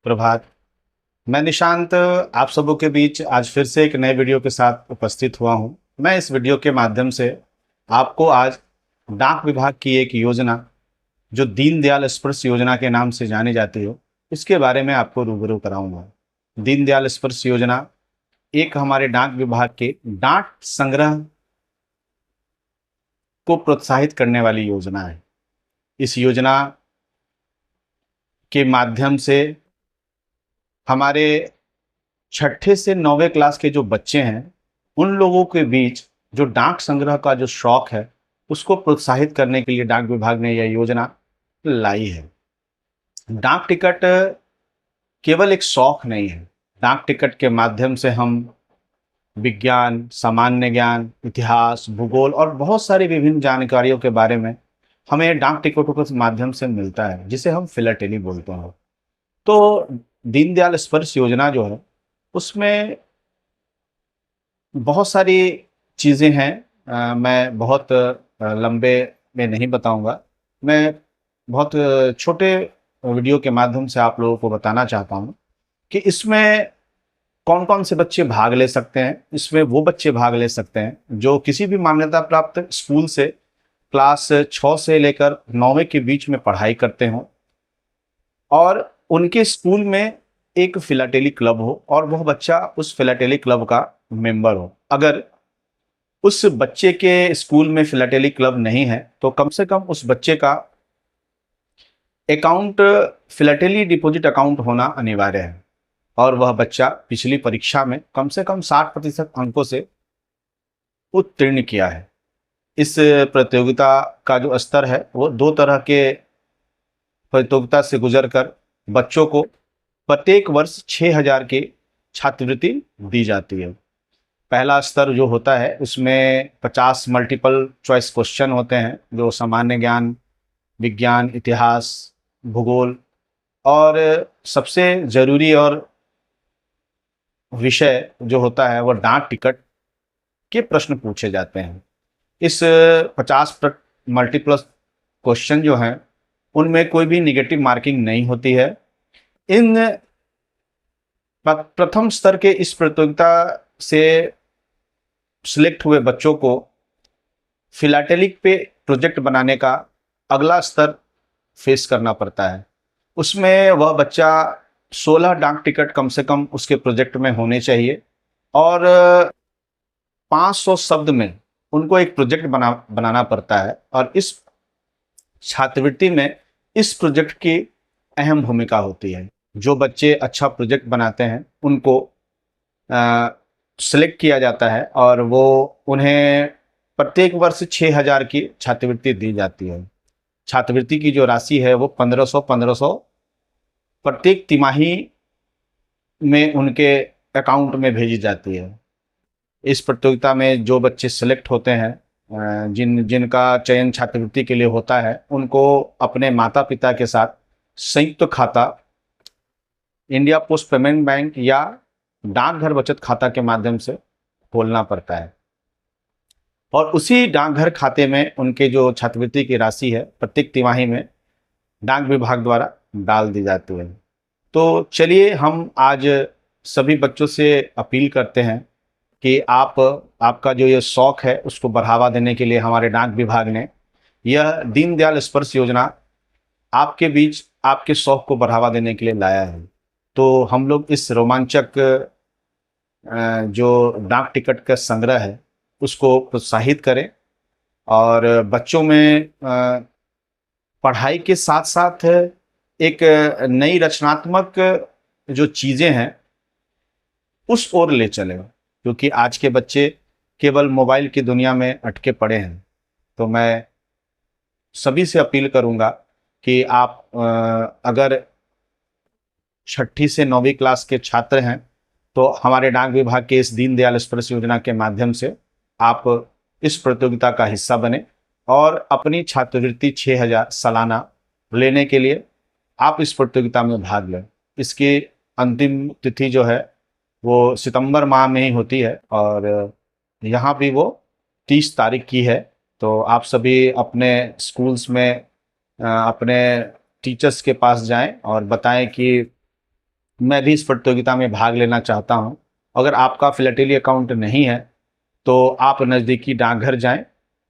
प्रभात। मैं निशांत आप सबों के बीच आज फिर से एक नए वीडियो के साथ उपस्थित हुआ हूं। मैं इस वीडियो के माध्यम से आपको आज डाक विभाग की एक योजना जो दीनदयाल स्पर्श योजना के नाम से जानी जाती हो, इसके बारे में आपको रूबरू कराऊंगा। दीनदयाल स्पर्श योजना एक हमारे डाक विभाग के डाक संग्रह को प्रोत्साहित करने वाली योजना है। इस योजना के माध्यम से हमारे छठे से 9वें क्लास के जो बच्चे हैं, उन लोगों के बीच जो डाक संग्रह का जो शौक है, उसको प्रोत्साहित करने के लिए डाक विभाग ने यह योजना लाई है। डाक टिकट केवल एक शौक नहीं है। डाक टिकट के माध्यम से हम विज्ञान, सामान्य ज्ञान, इतिहास, भूगोल और बहुत सारी विभिन्न जानकारियों के बारे में हमें डाक टिकटों के माध्यम से मिलता है, जिसे हम फिलाटेली बोलते हैं। तो दीनदयाल स्पर्श योजना जो है, उसमें बहुत सारी चीज़ें हैं। मैं बहुत लंबे में नहीं बताऊंगा। मैं बहुत छोटे वीडियो के माध्यम से आप लोगों को बताना चाहता हूं कि इसमें कौन कौन से बच्चे भाग ले सकते हैं। इसमें वो बच्चे भाग ले सकते हैं जो किसी भी मान्यता प्राप्त स्कूल से क्लास 6 से लेकर 9वें के बीच में पढ़ाई करते हों और उनके स्कूल में एक फिलाटेली क्लब हो और वह बच्चा उस फिलाटेली क्लब का मेंबर हो। अगर उस बच्चे के स्कूल में फिलाटेली क्लब नहीं है तो कम से कम उस बच्चे का अकाउंट फिलाटेली डिपॉजिट अकाउंट होना अनिवार्य है और वह बच्चा पिछली परीक्षा में कम से कम 60% अंकों से उत्तीर्ण किया है। इस प्रतियोगिता का जो स्तर है वो दो तरह के प्रतियोगिता से गुजरकर बच्चों को प्रत्येक वर्ष 6,000 की छात्रवृत्ति दी जाती है। पहला स्तर जो होता है उसमें 50 मल्टीपल चॉइस क्वेश्चन होते हैं, जो सामान्य ज्ञान, विज्ञान, इतिहास, भूगोल और सबसे ज़रूरी और विषय जो होता है वह डाक टिकट के प्रश्न पूछे जाते हैं। इस 50 मल्टीपल क्वेश्चन जो हैं उनमें कोई भी निगेटिव मार्किंग नहीं होती है। इन प्रथम स्तर के इस प्रतियोगिता से सिलेक्ट हुए बच्चों को फिलाटेलिक पे प्रोजेक्ट बनाने का अगला स्तर फेस करना पड़ता है। उसमें वह बच्चा 16 डाक टिकट कम से कम उसके प्रोजेक्ट में होने चाहिए और 500 शब्द में उनको एक प्रोजेक्ट बनाना पड़ता है और इस छात्रवृत्ति में इस प्रोजेक्ट की अहम भूमिका होती है। जो बच्चे अच्छा प्रोजेक्ट बनाते हैं उनको सिलेक्ट किया जाता है और वो उन्हें प्रत्येक वर्ष 6,000 की छात्रवृत्ति दी जाती है। छात्रवृत्ति की जो राशि है वो 1500 प्रत्येक तिमाही में उनके अकाउंट में भेजी जाती है। इस प्रतियोगिता में जो बच्चे सिलेक्ट होते हैं, जिनका चयन छात्रवृत्ति के लिए होता है, उनको अपने माता पिता के साथ संयुक्त खाता इंडिया पोस्ट पेमेंट बैंक या डाकघर बचत खाता के माध्यम से खोलना पड़ता है और उसी डाकघर खाते में उनके जो छात्रवृत्ति की राशि है प्रत्येक तिमाही में डाक विभाग द्वारा डाल दी जाती है। तो चलिए हम आज सभी बच्चों से अपील करते हैं कि आपका जो ये शौक है उसको बढ़ावा देने के लिए हमारे डाक विभाग ने यह दीनदयाल स्पर्श योजना आपके बीच आपके शौक को बढ़ावा देने के लिए लाया है। तो हम लोग इस रोमांचक जो डाक टिकट का संग्रह है उसको प्रोत्साहित करें और बच्चों में पढ़ाई के साथ साथ एक नई रचनात्मक जो चीज़ें हैं उस ओर ले चलें, क्योंकि आज के बच्चे केवल मोबाइल की दुनिया में अटके पड़े हैं। तो मैं सभी से अपील करूंगा कि आप अगर छठी से 9वीं क्लास के छात्र हैं तो हमारे डाक विभाग के इस दीनदयाल स्पर्श योजना के माध्यम से आप इस प्रतियोगिता का हिस्सा बने और अपनी छात्रवृत्ति 6,000 सालाना लेने के लिए आप इस प्रतियोगिता में भाग लें। इसकी अंतिम तिथि जो है वो सितंबर माह में ही होती है और यहाँ भी वो 30 तारीख की है। तो आप सभी अपने स्कूल्स में अपने टीचर्स के पास जाएं और बताएं कि मैं भी इस प्रतियोगिता में भाग लेना चाहता हूं। अगर आपका फिलटेली अकाउंट नहीं है तो आप नज़दीकी डाकघर जाएं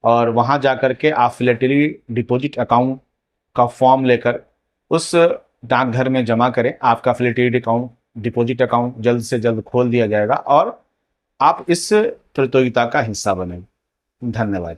और वहां जाकर के आप फिलटेली डिपॉजिट अकाउंट का फॉर्म लेकर उस डाकघर में जमा करें। आपका फिलटेली अकाउंट डिपॉजिट अकाउंट जल्द से जल्द खोल दिया जाएगा और आप इस प्रतियोगिता का हिस्सा बनें। धन्यवाद।